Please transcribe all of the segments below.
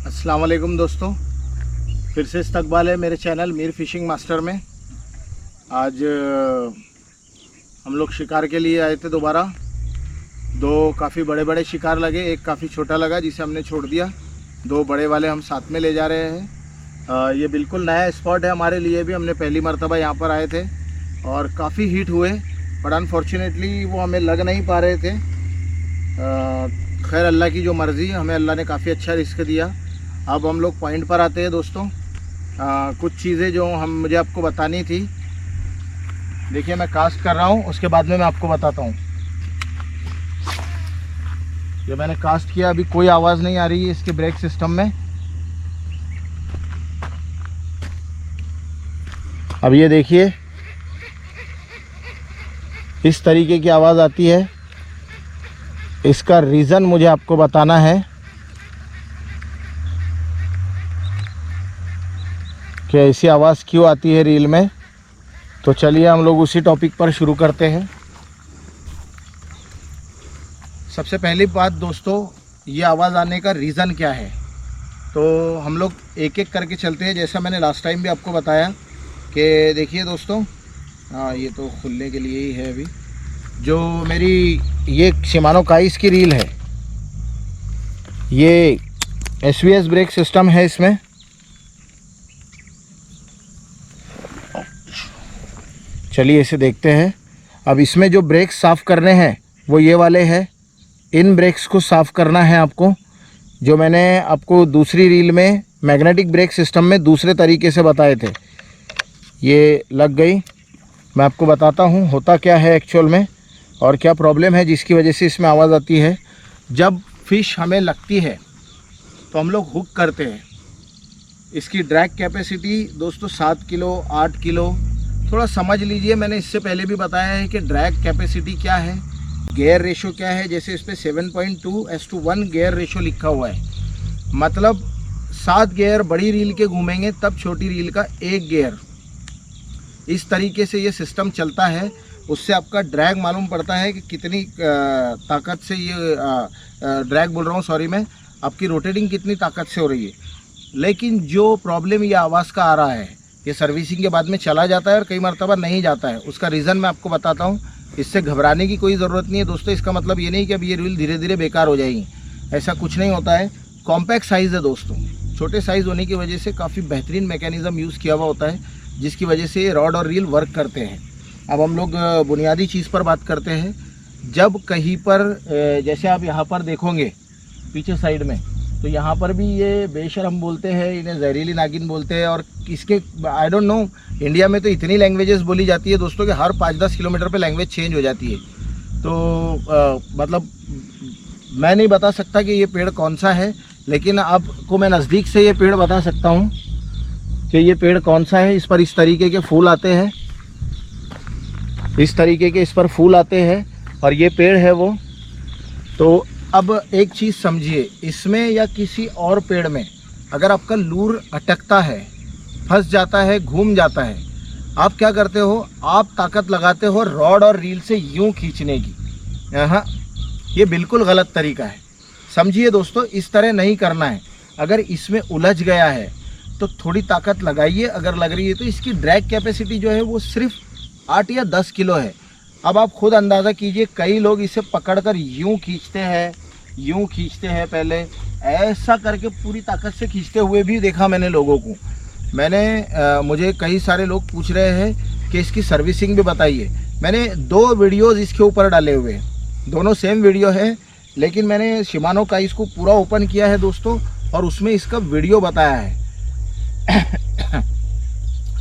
अस्सलाम वालेकुम दोस्तों, फिर से इस्तकबाल है मेरे चैनल मीर फ़िशिंग मास्टर में। आज हम लोग शिकार के लिए आए थे दोबारा। दो काफ़ी बड़े बड़े शिकार लगे, एक काफ़ी छोटा लगा जिसे हमने छोड़ दिया। दो बड़े वाले हम साथ में ले जा रहे हैं। ये बिल्कुल नया स्पॉट है हमारे लिए भी। हमने पहली मर्तबा यहाँ पर आए थे और काफ़ी हीट हुए, बट अनफॉर्चुनेटली वो हमें लग नहीं पा रहे थे। खैर अल्लाह की जो मर्ज़ी, हमें अल्लाह ने काफ़ी अच्छा रिस्क दिया। अब हम लोग पॉइंट पर आते हैं दोस्तों। कुछ चीज़ें जो मुझे आपको बतानी थी। देखिए मैं कास्ट कर रहा हूँ, उसके बाद में मैं आपको बताता हूँ। ये मैंने कास्ट किया, अभी कोई आवाज़ नहीं आ रही है इसके ब्रेक सिस्टम में। अब ये देखिए इस तरीके की आवाज़ आती है। इसका रीज़न मुझे आपको बताना है कि ऐसी आवाज़ क्यों आती है रील में। तो चलिए हम लोग उसी टॉपिक पर शुरू करते हैं। सबसे पहली बात दोस्तों, ये आवाज़ आने का रीज़न क्या है, तो हम लोग एक एक करके चलते हैं। जैसा मैंने लास्ट टाइम भी आपको बताया कि देखिए दोस्तों, ये तो खुलने के लिए ही है। अभी जो मेरी ये शिमानो काइस की रील है, ये SVS ब्रेक सिस्टम है इसमें। चलिए इसे देखते हैं। अब इसमें जो ब्रेक्स साफ़ करने हैं वो ये वाले हैं। इन ब्रेक्स को साफ़ करना है आपको, जो मैंने आपको दूसरी रील में मैग्नेटिक ब्रेक सिस्टम में दूसरे तरीके से बताए थे। ये लग गई। मैं आपको बताता हूँ होता क्या है एक्चुअल में और क्या प्रॉब्लम है जिसकी वजह से इसमें आवाज़ आती है। जब फ़िश हमें लगती है तो हम लोग हुक करते हैं। इसकी ड्रैग कैपेसिटी दोस्तों 7 किलो 8 किलो, थोड़ा समझ लीजिए। मैंने इससे पहले भी बताया है कि ड्रैग कैपेसिटी क्या है, गियर रेशो क्या है। जैसे इस पर 7.2:1 गियर रेशो लिखा हुआ है, मतलब 7 गियर बड़ी रील के घूमेंगे तब छोटी रील का 1 गियर। इस तरीके से ये सिस्टम चलता है। उससे आपका ड्रैग मालूम पड़ता है कि कितनी ताकत से ये ड्रैग बोल रहा हूँ, सॉरी, मैं आपकी रोटेटिंग कितनी ताकत से हो रही है। लेकिन जो प्रॉब्लम ये आवाज़ का आ रहा है, ये सर्विसिंग के बाद में चला जाता है और कई मरतबा नहीं जाता है। उसका रीज़न मैं आपको बताता हूँ। इससे घबराने की कोई ज़रूरत नहीं है दोस्तों। इसका मतलब ये नहीं कि अब ये रील धीरे धीरे बेकार हो जाएगी, ऐसा कुछ नहीं होता है। कॉम्पैक्ट साइज़ है दोस्तों, छोटे साइज़ होने की वजह से काफ़ी बेहतरीन मैकेनिज़्म यूज़ किया हुआ होता है, जिसकी वजह से ये रॉड और रील वर्क करते हैं। अब हम लोग बुनियादी चीज़ पर बात करते हैं। जब कहीं पर जैसे आप यहाँ पर देखोगे पीछे साइड में, तो यहाँ पर भी ये बेशरम बोलते हैं, इन्हें जहरीली नागिन बोलते हैं। और इसके आई डोंट नो, इंडिया में तो इतनी लैंग्वेजेस बोली जाती है दोस्तों कि हर 5-10 किलोमीटर पे लैंग्वेज चेंज हो जाती है। तो मतलब मैं नहीं बता सकता कि ये पेड़ कौन सा है, लेकिन आपको मैं नज़दीक से ये पेड़ बता सकता हूँ कि ये पेड़ कौन सा है। इस पर इस तरीके के फूल आते हैं, इस तरीके के इस पर फूल आते हैं और ये पेड़ है वो। तो अब एक चीज़ समझिए, इसमें या किसी और पेड़ में अगर आपका लूर अटकता है, फंस जाता है, घूम जाता है, आप क्या करते हो, आप ताकत लगाते हो रॉड और रील से यूं खींचने की। हाँ, ये बिल्कुल गलत तरीका है, समझिए दोस्तों। इस तरह नहीं करना है। अगर इसमें उलझ गया है तो थोड़ी ताकत लगाइए। अगर लग रही है तो इसकी ड्रैग कैपेसिटी जो है वो सिर्फ 8 या 10 किलो है। अब आप खुद अंदाज़ा कीजिए, कई लोग इसे पकड़कर यूं खींचते हैं, पहले ऐसा करके पूरी ताकत से खींचते हुए भी देखा मैंने लोगों को। मुझे कई सारे लोग पूछ रहे हैं कि इसकी सर्विसिंग भी बताइए। मैंने 2 वीडियोज़ इसके ऊपर डाले हुए हैं, दोनों सेम वीडियो है, लेकिन मैंने शिमानो का इसको पूरा ओपन किया है दोस्तों और उसमें इसका वीडियो बताया है।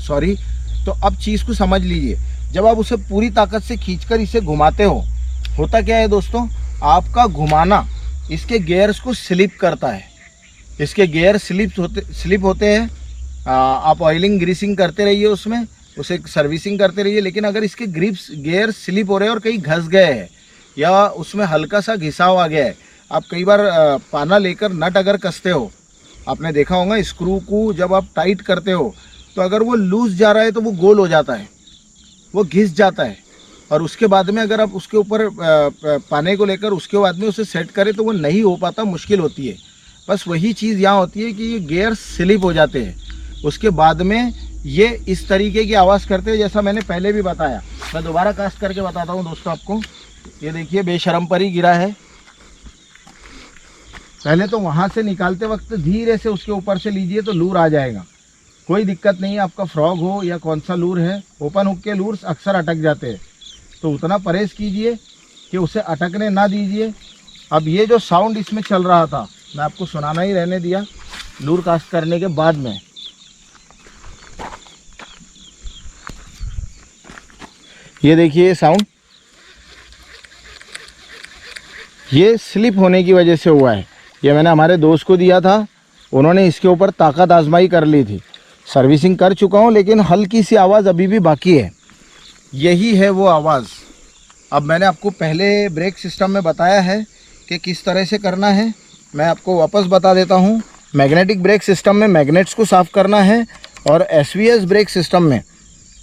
सॉरी। तो अब चीज़ को समझ लीजिए, जब आप उसे पूरी ताकत से खींचकर इसे घुमाते हो, होता क्या है दोस्तों, आपका घुमाना इसके गियर्स को स्लिप करता है। इसके गियर स्लिप होते हैं। आप ऑयलिंग ग्रीसिंग करते रहिए, उसमें उसे सर्विसिंग करते रहिए। लेकिन अगर इसके गियर स्लिप हो रहे हैं और कहीं घस गए हैं या उसमें हल्का सा घिसाव आ गया है, आप कई बार पाना लेकर नट अगर कसते हो, आपने देखा होगा स्क्रू को जब आप टाइट करते हो तो अगर वो लूज जा रहा है तो वो गोल हो जाता है, वो घिस जाता है। और उसके बाद में अगर आप उसके ऊपर पाने को लेकर उसके बाद में उसे सेट करें तो वो नहीं हो पाता, मुश्किल होती है। बस वही चीज़ यहाँ होती है कि ये गियर स्लिप हो जाते हैं, उसके बाद में ये इस तरीके की आवाज़ करते हैं, जैसा मैंने पहले भी बताया। मैं दोबारा कास्ट करके बताता हूँ दोस्तों आपको। ये देखिए बेशरम पर ही गिरा है। पहले तो वहाँ से निकालते वक्त धीरे से उसके ऊपर से लीजिए तो लूर आ जाएगा, कोई दिक्कत नहीं है। आपका फ्रॉग हो या कौन सा लूर है, ओपन हुक के लूर्स अक्सर अटक जाते हैं, तो उतना परहेज़ कीजिए कि उसे अटकने ना दीजिए। अब ये जो साउंड इसमें चल रहा था मैं आपको सुनाना ही रहने दिया लूर कास्ट करने के बाद में। ये देखिए साउंड, ये स्लिप होने की वजह से हुआ है। ये मैंने हमारे दोस्त को दिया था, उन्होंने इसके ऊपर ताकत आजमाई कर ली थी। सर्विसिंग कर चुका हूँ लेकिन हल्की सी आवाज़ अभी भी बाकी है। यही है वो आवाज़। अब मैंने आपको पहले ब्रेक सिस्टम में बताया है कि किस तरह से करना है, मैं आपको वापस बता देता हूँ। मैग्नेटिक ब्रेक सिस्टम में मैग्नेट्स को साफ़ करना है और एसवीएस ब्रेक सिस्टम में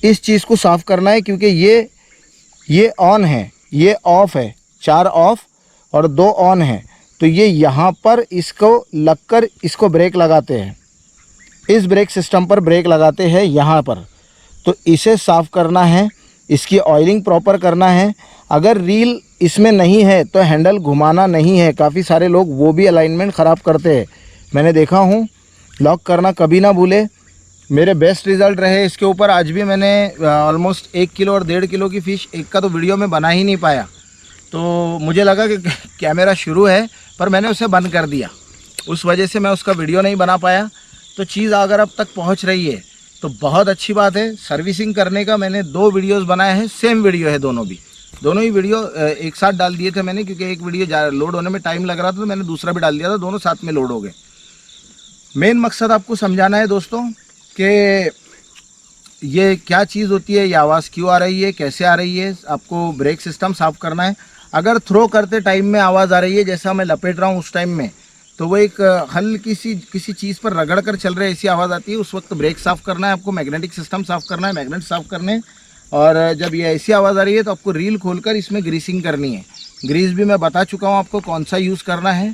इस चीज़ को साफ़ करना है, क्योंकि ये ऑन है, ये ऑफ़ है, 4 ऑफ़ और 2 ऑन है। तो ये यहाँ पर इसको लगकर इसको ब्रेक लगाते हैं, इस ब्रेक सिस्टम पर ब्रेक लगाते हैं यहाँ पर। तो इसे साफ़ करना है, इसकी ऑयलिंग प्रॉपर करना है। अगर रील इसमें नहीं है तो हैंडल घुमाना नहीं है। काफ़ी सारे लोग वो भी अलाइनमेंट ख़राब करते हैं, मैंने देखा हूँ। लॉक करना कभी ना भूले। मेरे बेस्ट रिज़ल्ट रहे इसके ऊपर। आज भी मैंने ऑलमोस्ट 1 किलो और 1.5 किलो की फ़िश, एक का तो वीडियो में बना ही नहीं पाया, तो मुझे लगा कि कैमरा शुरू है पर मैंने उसे बंद कर दिया, उस वजह से मैं उसका वीडियो नहीं बना पाया। तो चीज़ अगर अब तक पहुंच रही है तो बहुत अच्छी बात है। सर्विसिंग करने का मैंने 2 वीडियोस बनाए हैं, सेम वीडियो है दोनों ही वीडियो एक साथ डाल दिए थे मैंने, क्योंकि एक वीडियो लोड होने में टाइम लग रहा था तो मैंने दूसरा भी डाल दिया था, दोनों साथ में लोड हो गए। मेन मकसद आपको समझाना है दोस्तों कि ये क्या चीज़ होती है, ये आवाज़ क्यों आ रही है, कैसे आ रही है। आपको ब्रेक सिस्टम साफ़ करना है। अगर थ्रो करते टाइम में आवाज़ आ रही है, जैसा मैं लपेट रहा हूँ उस टाइम में, तो वो एक हल्की सी किसी चीज़ पर रगड़ कर चल रहे ऐसी आवाज़ आती है, उस वक्त ब्रेक साफ़ करना है आपको, मैग्नेटिक सिस्टम साफ़ करना है, मैग्नेट साफ़ करने। और जब ये ऐसी आवाज़ आ रही है तो आपको रील खोलकर इसमें ग्रीसिंग करनी है। ग्रीस भी मैं बता चुका हूँ आपको कौन सा यूज़ करना है।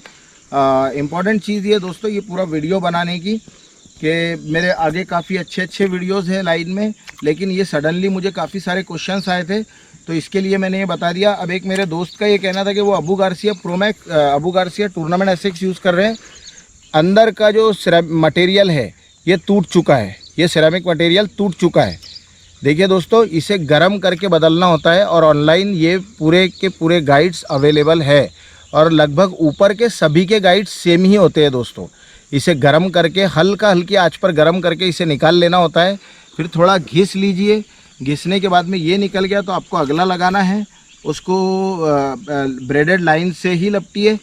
इम्पॉर्टेंट चीज़ ये दोस्तों, ये पूरा वीडियो बनाने की कि मेरे आगे काफ़ी अच्छे वीडियोज़ हैं लाइन में, लेकिन ये सडनली मुझे काफ़ी सारे क्वेश्चंस आए थे तो इसके लिए मैंने ये बता दिया। अब एक मेरे दोस्त का ये कहना था कि वो Abu Garcia tournament Essex use कर रहे हैं, अंदर का जो मटेरियल है ये टूट चुका है, ये सिरेमिक मटेरियल टूट चुका है। देखिए दोस्तों, इसे गर्म करके बदलना होता है और ऑनलाइन ये पूरे के पूरे गाइड्स अवेलेबल है और लगभग ऊपर के सभी के गाइड्स सेम ही होते हैं दोस्तों। इसे गर्म करके हल्की आंच पर गर्म करके इसे निकाल लेना होता है, फिर थोड़ा घिस लीजिए। घिसने के बाद में ये निकल गया तो आपको अगला लगाना है, उसको ब्रेडेड लाइन से ही लपटिए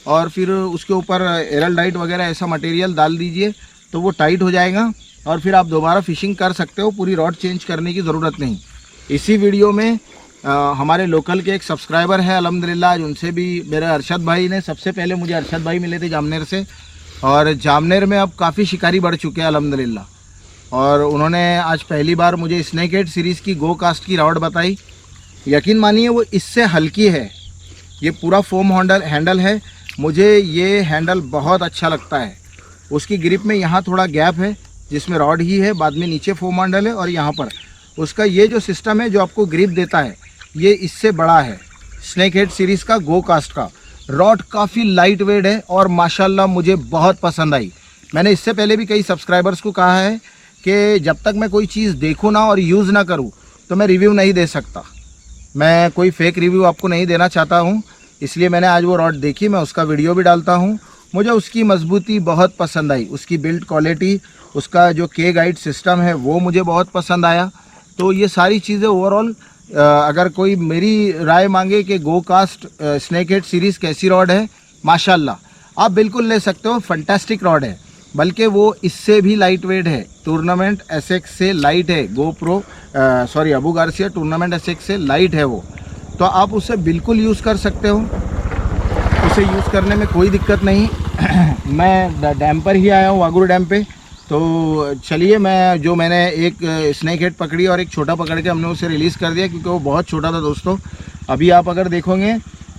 और फिर उसके ऊपर एरलडाइट वगैरह ऐसा मटेरियल डाल दीजिए तो वो टाइट हो जाएगा और फिर आप दोबारा फिशिंग कर सकते हो, पूरी रॉड चेंज करने की ज़रूरत नहीं। इसी वीडियो में हमारे लोकल के एक सब्सक्राइबर है अल्हम्दुलिल्लाह, आज उनसे भी मेरे अरशद भाई ने, सबसे पहले मुझे अरशद भाई मिले थे जामनेर से, और जामनेर में अब काफ़ी शिकारी बढ़ चुके हैं अल्हम्दुलिल्लाह। और उन्होंने आज पहली बार मुझे स्नेक हेड सीरीज़ की गो कास्ट की रॉड बताई। यकीन मानिए वो इससे हल्की है, ये पूरा फोम हैंडल है, मुझे ये हैंडल बहुत अच्छा लगता है। उसकी ग्रिप में यहाँ थोड़ा गैप है जिसमें रॉड ही है, बाद में नीचे फोम हैंडल है और यहाँ पर उसका ये जो सिस्टम है जो आपको ग्रिप देता है ये इससे बड़ा है। स्नेक हेड सीरीज़ का गो कास्ट का रॉड काफ़ी लाइट वेट है और माशाल्लाह मुझे बहुत पसंद आई। मैंने इससे पहले भी कई सब्सक्राइबर्स को कहा है कि जब तक मैं कोई चीज़ देखूँ ना और यूज़ ना करूँ तो मैं रिव्यू नहीं दे सकता। मैं कोई फेक रिव्यू आपको नहीं देना चाहता हूँ, इसलिए मैंने आज वो रॉड देखी, मैं उसका वीडियो भी डालता हूँ। मुझे उसकी मजबूती बहुत पसंद आई, उसकी बिल्ड क्वालिटी, उसका जो के गाइड सिस्टम है वो मुझे बहुत पसंद आया। तो ये सारी चीज़ें ओवरऑल, अगर कोई मेरी राय मांगे कि गो कास्ट स्नेक हेड सीरीज़ कैसी रॉड है, माशाल्लाह आप बिल्कुल ले सकते हो, फंटास्टिक रॉड है। बल्कि वो इससे भी लाइट वेट है, टूर्नामेंट एसेक्स से लाइट है, अबू गार्सिया टूर्नामेंट एसेक्स से लाइट है वो, तो आप उसे बिल्कुल यूज़ कर सकते हो, उसे यूज़ करने में कोई दिक्कत नहीं। मैं डैम पर ही आया हूँ, वागुर डैम पे। तो चलिए, मैंने एक स्नेक हेड पकड़ी और एक छोटा पकड़ के हमने उसे रिलीज़ कर दिया क्योंकि वो बहुत छोटा था दोस्तों। अभी आप अगर देखोगे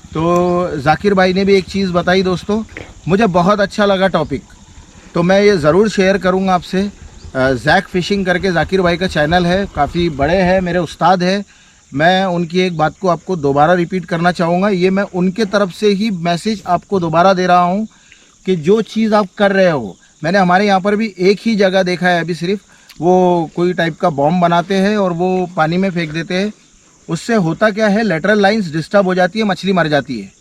तो जाकिर भाई ने भी एक चीज़ बताई दोस्तों मुझे बहुत अच्छा लगा टॉपिक, तो मैं ये ज़रूर शेयर करूँगा आपसे। जैक फ़िशिंग करके जाकिर भाई का चैनल है, काफ़ी बड़े हैं, मेरे उस्ताद है। मैं उनकी एक बात को आपको दोबारा रिपीट करना चाहूँगा, ये मैं उनके तरफ से ही मैसेज आपको दोबारा दे रहा हूँ कि जो चीज़ आप कर रहे हो, मैंने हमारे यहाँ पर भी एक ही जगह देखा है अभी सिर्फ, वो कोई टाइप का बॉम्ब बनाते हैं और वो पानी में फेंक देते हैं। उससे होता क्या है, लेटरल लाइंस डिस्टर्ब हो जाती है, मछली मर जाती है।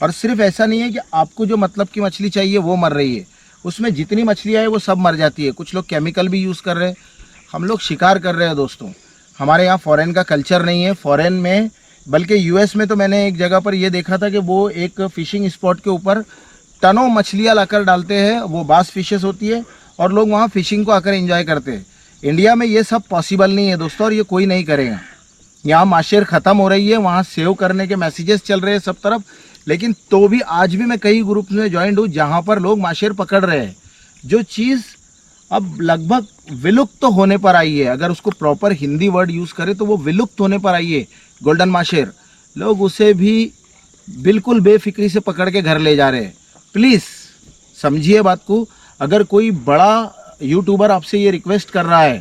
और सिर्फ ऐसा नहीं है कि आपको जो मतलब की मछली चाहिए वो मर रही है, उसमें जितनी मछलियाँ हैं वो सब मर जाती है। कुछ लोग केमिकल भी यूज़ कर रहे हैं, हम लोग शिकार कर रहे हैं दोस्तों। हमारे यहाँ फ़ॉरेन का कल्चर नहीं है। फ़ॉरेन में, बल्कि यूएस में तो मैंने एक जगह पर ये देखा था कि वो एक फ़िशिंग स्पॉट के ऊपर टनों मछलियाँ लाकर डालते हैं, वो बास फिशेस होती है, और लोग वहाँ फ़िशिंग को आकर एंजॉय करते हैं। इंडिया में ये सब पॉसिबल नहीं है दोस्तों, और ये कोई नहीं करेगा। यहाँ माशेर ख़त्म हो रही है, वहाँ सेव करने के मैसेजेस चल रहे हैं सब तरफ, लेकिन तो भी आज भी मैं कई ग्रुप में ज्वाइंट हूँ जहाँ पर लोग माशेर पकड़ रहे हैं। जो चीज़ अब लगभग विलुप्त तो होने पर आई है, अगर उसको प्रॉपर हिंदी वर्ड यूज़ करें तो वो विलुप्त होने पर आई है, गोल्डन माशेर। लोग उसे भी बिल्कुल बेफिक्री से पकड़ के घर ले जा रहे हैं। प्लीज़ समझिए बात को। अगर कोई बड़ा यूट्यूबर आपसे ये रिक्वेस्ट कर रहा है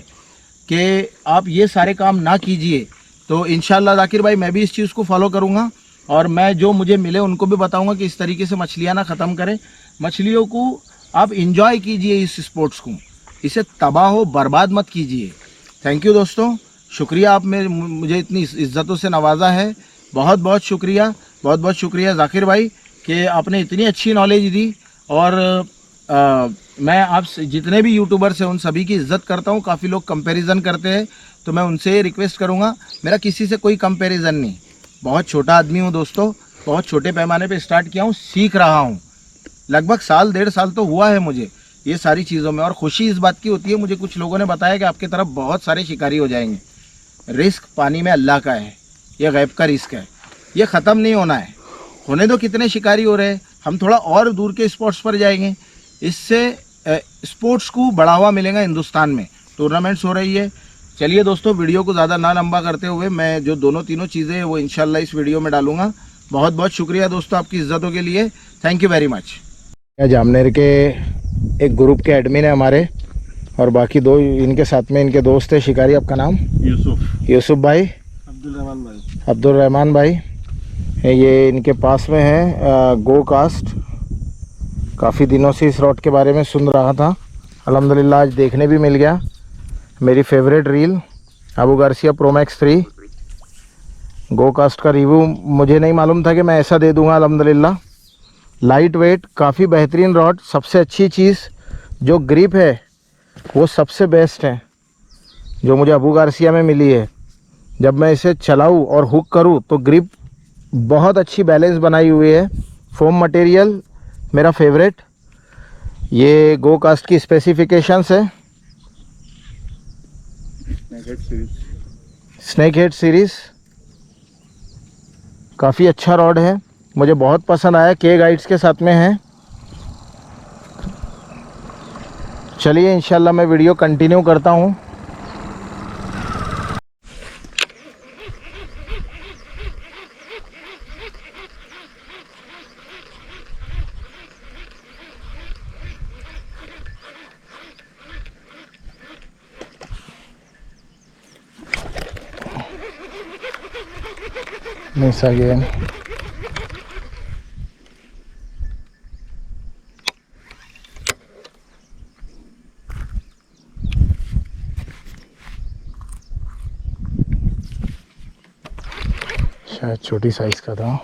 कि आप ये सारे काम ना कीजिए, तो इंशाल्लाह जाकिर भाई मैं भी इस चीज़ को फॉलो करूँगा, और मैं जो मुझे मिले उनको भी बताऊँगा कि इस तरीके से मछलियाँ ना ख़त्म करें। मछलियों को आप इंजॉय कीजिए, इस स्पोर्ट्स को, इसे तबाह हो बर्बाद मत कीजिए। थैंक यू दोस्तों, शुक्रिया, आप मुझे इतनी इज्जतों से नवाजा है। बहुत बहुत शुक्रिया, बहुत बहुत शुक्रिया जाकिर भाई कि आपने इतनी अच्छी नॉलेज दी। और मैं आप जितने भी यूट्यूबर्स हैं उन सभी की इज़्ज़त करता हूँ। काफ़ी लोग कंपैरिजन करते हैं, तो मैं उनसे रिक्वेस्ट करूँगा, मेरा किसी से कोई कंपैरिजन नहीं। बहुत छोटा आदमी हूँ दोस्तों, बहुत छोटे पैमाने पे स्टार्ट किया हूँ, सीख रहा हूँ। लगभग साल 1.5 साल तो हुआ है मुझे ये सारी चीज़ों में। और खुशी इस बात की होती है, मुझे कुछ लोगों ने बताया कि आपकी तरफ बहुत सारे शिकारी हो जाएंगे। रिस्क पानी में अल्लाह का है, ये गैब का रिस्क है, ये ख़त्म नहीं होना है। होने दो, कितने शिकारी हो रहे हैं, हम थोड़ा और दूर के स्पॉट्स पर जाएंगे, इससे स्पोर्ट्स को बढ़ावा मिलेगा। हिंदुस्तान में टूर्नामेंट्स हो रही है। चलिए दोस्तों, वीडियो को ज़्यादा ना लंबा करते हुए मैं जो दोनों तीनों चीज़ें हैं वो इंशाल्लाह इस वीडियो में डालूंगा। बहुत बहुत शुक्रिया दोस्तों आपकी इज्जतों के लिए, thank you very much. Jamner के एक ग्रुप के एडमिन है हमारे, और बाकी दो इनके साथ में इनके दोस्त है शिकारी। आपका नाम? यूसुफ भाई, अब्दुल रहमान भाई। ये इनके पास में है गो कास्ट। काफ़ी दिनों से इस रॉड के बारे में सुन रहा था, अल्हम्दुलिल्लाह आज देखने भी मिल गया। मेरी favourite reel Abu Garcia pro max 3 गो कास्ट का रिव्यू मुझे नहीं मालूम था कि मैं ऐसा दे दूंगा। अल्हम्दुलिल्लाह लाइट वेट, काफ़ी बेहतरीन रॉड। सबसे अच्छी चीज़ जो ग्रिप है वो सबसे बेस्ट है जो मुझे अबू गार्सिया में मिली है। जब मैं इसे चलाऊँ और हुक करूँ तो ग्रिप बहुत अच्छी बैलेंस बनाई हुई है। फोम मटेरियल मेरा फेवरेट। ये गो कास्ट की स्पेसिफिकेशंस है, स्नैक हेड सीरीज़। काफ़ी अच्छा रॉड है, मुझे बहुत पसंद आया। के गाइड्स के साथ में है। चलिए इंशाल्लाह मैं वीडियो कंटिन्यू करता हूँ। Miss again. शायद छोटी साइज का था।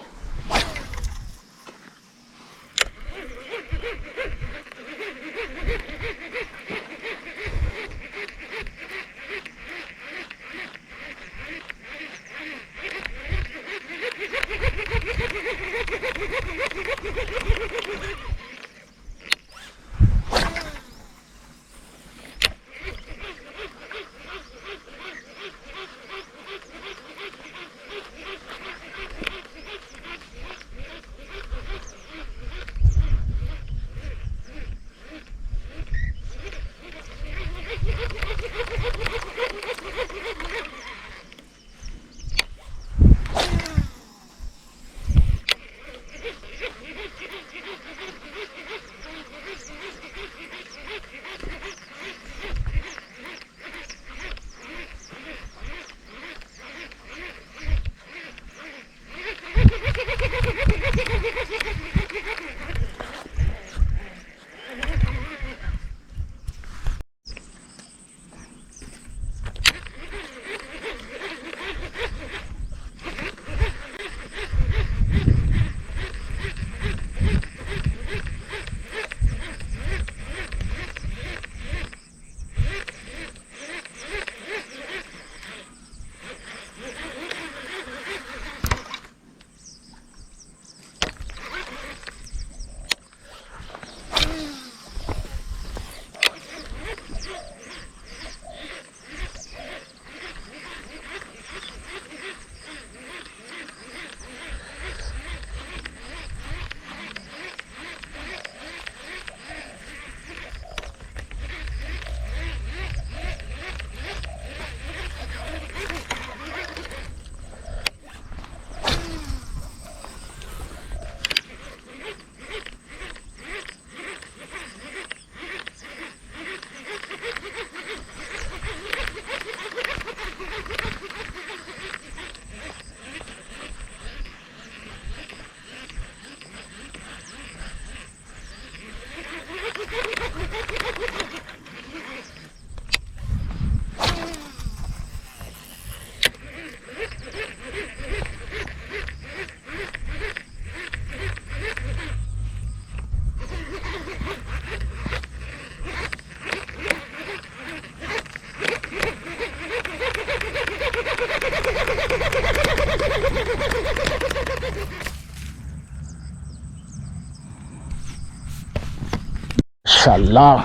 माशाल्लाह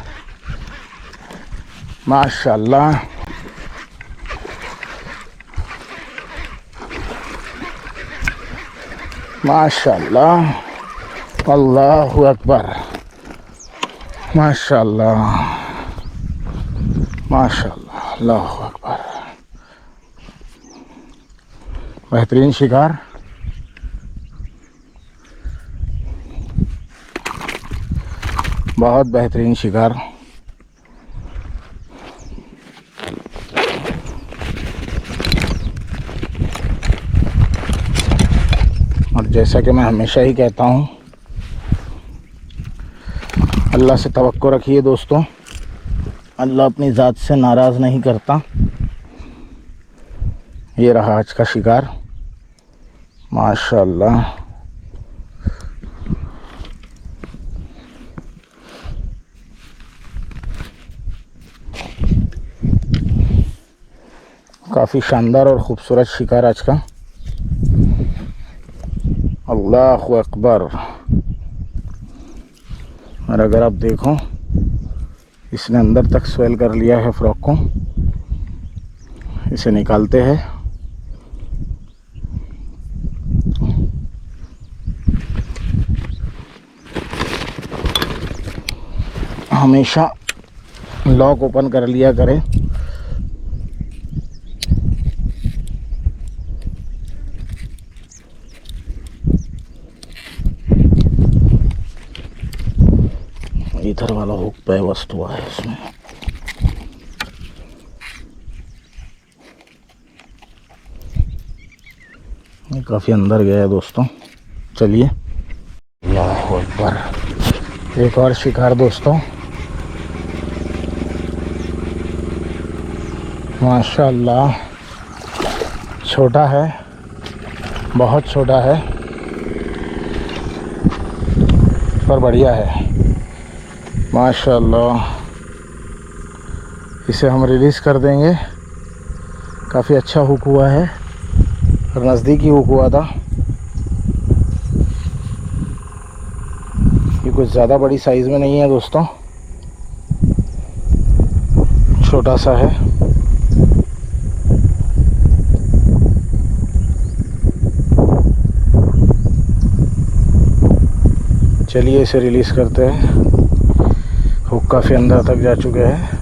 माशाल्लाह। माशाल्लाह, अल्लाहु अकबर, माशाल्लाह माशाल्लाह, अल्लाहु अकबर। बेहतरीन शिकार। बहुत बेहतरीन शिकार। और जैसा कि मैं हमेशा ही कहता हूँ, अल्लाह से तवक्को रखिए दोस्तों, अल्लाह अपनी ज़ात से नाराज़ नहीं करता। ये रहा आज का शिकार, माशाल्लाह। काफ़ी शानदार और ख़ूबसूरत शिकार आज का। अल्लाहु अकबर। और अगर आप देखो, इसने अंदर तक स्वेल कर लिया है फ्रॉक को। इसे निकालते हैं। हमेशा लॉक ओपन कर लिया करें। इधर वाला हुक पे वस्तु है इसमें। ये काफ़ी अंदर गया है दोस्तों। चलिए, अल्लाहु अकबर। एक और शिकार दोस्तों, माशाल्लाह। छोटा है, बहुत छोटा है, पर बढ़िया है माशाल्लाह। इसे हम रिलीज़ कर देंगे। काफ़ी अच्छा हुक हुआ है और नज़दीक ही हुक हुआ था। ये कुछ ज़्यादा बड़ी साइज़ में नहीं है दोस्तों, छोटा सा है। चलिए इसे रिलीज़ करते हैं। हुक काफ़ी अंदर तक जा चुके हैं।